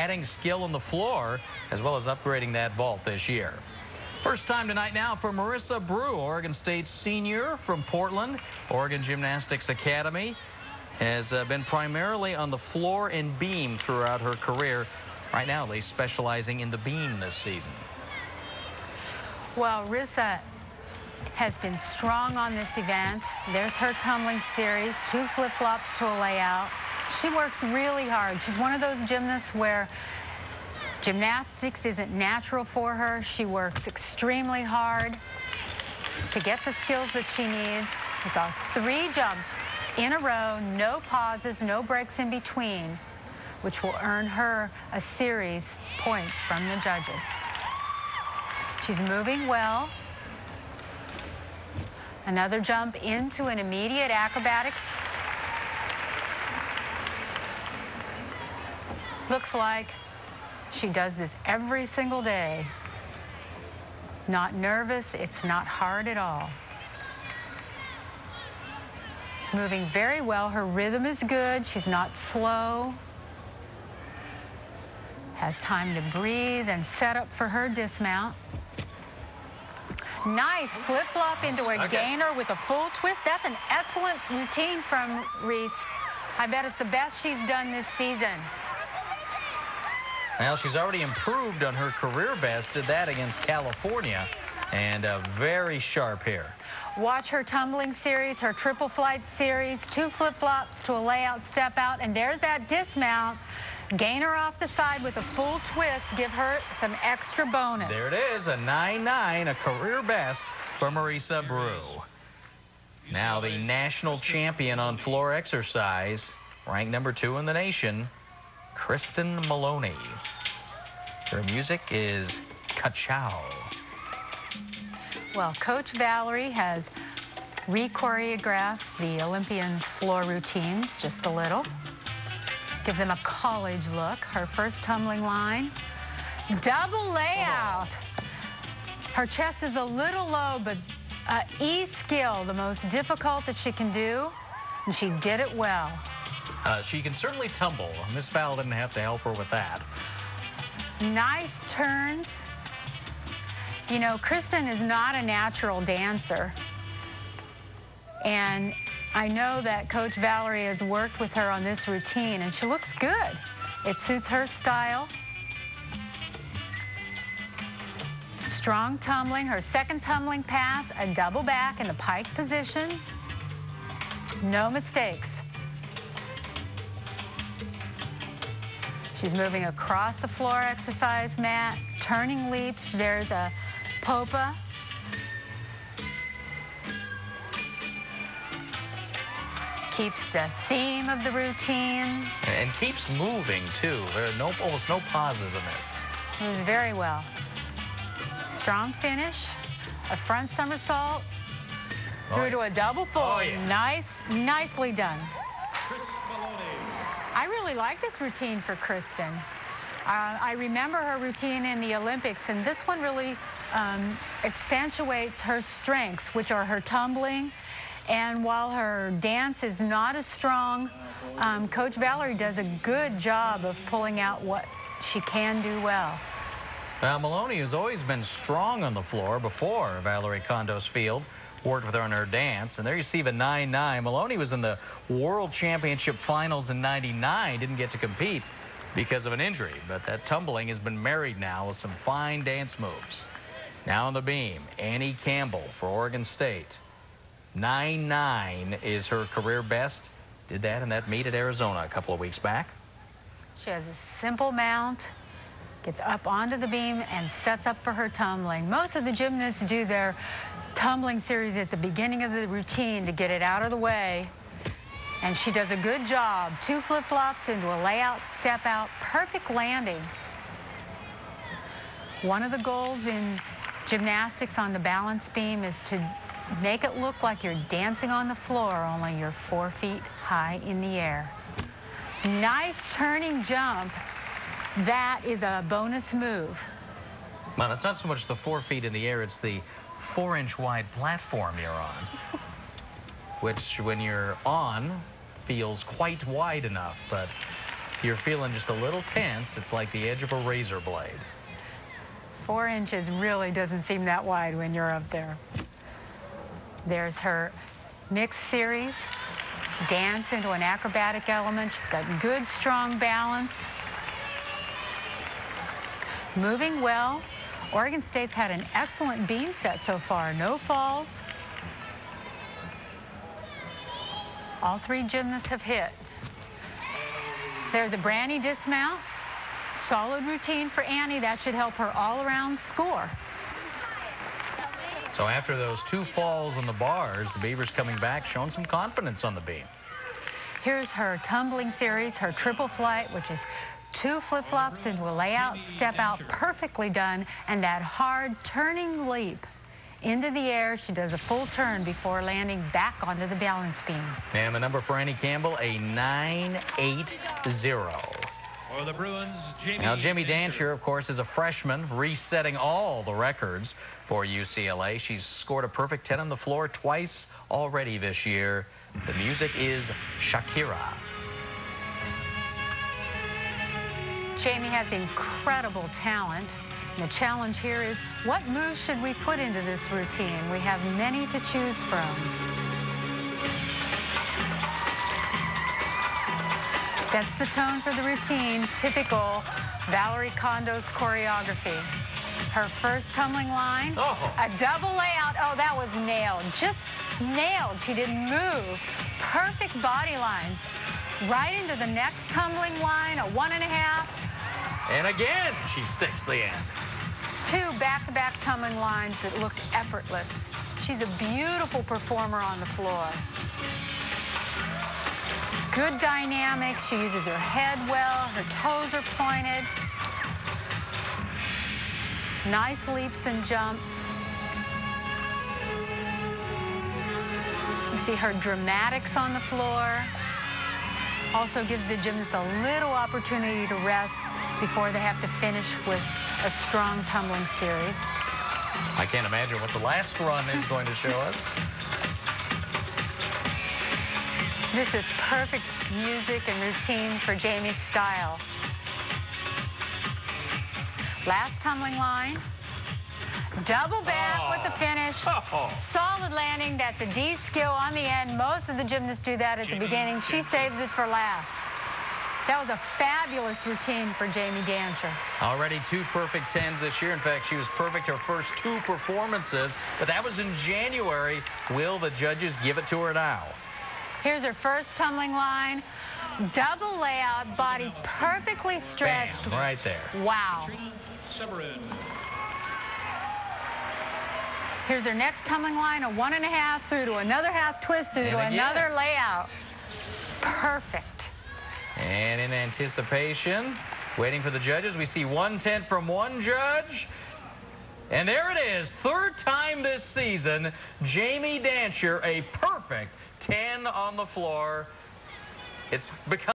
adding skill on the floor as well as upgrading that vault this year. First time tonight now for Marissa Bruch, Oregon State senior from Portland. Oregon Gymnastics Academy has been primarily on the floor and beam throughout her career. Right now, they're specializing in the beam this season. Well, Marissa has been strong on this event. There's her tumbling series, 2 flip-flops to a layout. She works really hard. She's one of those gymnasts where gymnastics isn't natural for her. She works extremely hard to get the skills that she needs. We saw 3 jumps in a row, no pauses, no breaks in between, which will earn her a series points from the judges. She's moving well. Another jump into an immediate acrobatics. Looks like she does this every single day. Not nervous, it's not hard at all. She's moving very well. Her rhythm is good. She's not slow. Has time to breathe and set up for her dismount. Nice flip-flop into a gainer with a full twist. That's an excellent routine from Reese. I bet it's the best she's done this season. Well, she's already improved on her career best. Did that against California. And very sharp here. Watch her tumbling series, her triple flight series, 2 flip-flops to a layout step out. And there's that dismount. Gainer off the side with a full twist. Give her some extra bonus. There it is, a 9-9, a career best for Marissa Bruch. Now the national champion on floor exercise, ranked number 2 in the nation, Kristen Maloney. Her music is Ka-Chow. Well, Coach Valerie has re-choreographed the Olympians' floor routines just a little. Give them a college look. Her first tumbling line. Double layout. Her chest is a little low, but E skill, the most difficult that she can do, and she did it well. She can certainly tumble. Miss Val didn't have to help her with that. Nice turns. You know, Kristen is not a natural dancer. And I know that Coach Valerie has worked with her on this routine, and she looks good. It suits her style. Strong tumbling. Her second tumbling pass, a double back in the pike position. No mistakes. She's moving across the floor exercise mat, turning leaps. There's a popa. Keeps the theme of the routine. And keeps moving, too. There are almost no pauses in this. Moves very well. Strong finish. A front somersault. Through to a double full. Oh, yeah. Nicely done. I really like this routine for Kristen. I remember her routine in the Olympics, and this one really accentuates her strengths, which are her tumbling. And while her dance is not as strong, Coach Valerie does a good job of pulling out what she can do well. Now, Maloney has always been strong on the floor before Valerie Condos Field worked with her on her dance. And there you see the 9-9. Maloney was in the World Championship Finals in '99, didn't get to compete because of an injury. But that tumbling has been married now with some fine dance moves. Now on the beam, Annie Campbell for Oregon State. 9-9 is her career best. Did that in that meet at Arizona a couple of weeks back. She has a simple mount, gets up onto the beam, and sets up for her tumbling. Most of the gymnasts do their tumbling series at the beginning of the routine to get it out of the way. And she does a good job. 2 flip-flops into a layout, step out, perfect landing. One of the goals in gymnastics on the balance beam is to make it look like you're dancing on the floor, only you're 4 feet high in the air. Nice turning jump. That is a bonus move. Well, it's not so much the 4 feet in the air, it's the 4-inch wide platform you're on, which when you're on feels quite wide enough, but you're feeling just a little tense. It's like the edge of a razor blade. 4 inches really doesn't seem that wide when you're up there. There's her mixed series, dance into an acrobatic element. She's got good, strong balance. Moving well. Oregon State's had an excellent beam set so far. No falls. All 3 gymnasts have hit. There's a Brandy dismount. Solid routine for Annie. That should help her all-around score. So after those 2 falls on the bars, the Beavers coming back, showing some confidence on the beam. Here's her tumbling series, her triple flight, which is 2 flip-flops into a layout, step out, perfectly done, and that hard turning leap into the air. She does a full turn before landing back onto the balance beam. And the number for Annie Campbell, a 9.80. For the Bruins, Now, Jamie Dantzscher, of course, is a freshman, resetting all the records for UCLA. She's scored a perfect 10 on the floor twice already this year. The music is Shakira. Jamie has incredible talent. The challenge here is, what moves should we put into this routine? We have many to choose from. Sets the tone for the routine, typical Valerie Kondo's choreography. Her first tumbling line, a double layout. Oh, that was nailed, just nailed. She didn't move. Perfect body lines. Right into the next tumbling line, a 1.5. And again, she sticks the end. 2 back-to-back tumbling lines that look effortless. She's a beautiful performer on the floor. Good dynamics. She uses her head well. Her toes are pointed. Nice leaps and jumps. You see her dramatics on the floor. Also gives the gymnast a little opportunity to rest before they have to finish with a strong tumbling series. I can't imagine what the last run is going to show us. This is perfect music and routine for Jamie's style. Last tumbling line. Double back with the finish. Solid landing. That's a D skill on the end. Most of the gymnasts do that at the beginning. She saves it for last. That was a fabulous routine for Jamie Dantzscher. Already 2 perfect 10s this year. In fact, she was perfect her first 2 performances, but that was in January. Will the judges give it to her now? Here's her first tumbling line. Double layout, body perfectly stretched. Bam, right there. Wow. Here's her next tumbling line, a 1.5 through to another half twist through to another layout. Perfect. And in anticipation, waiting for the judges, we see 1/10 from one judge. And there it is, 3rd time this season, Jamie Dantzscher, a perfect 10 on the floor. It's become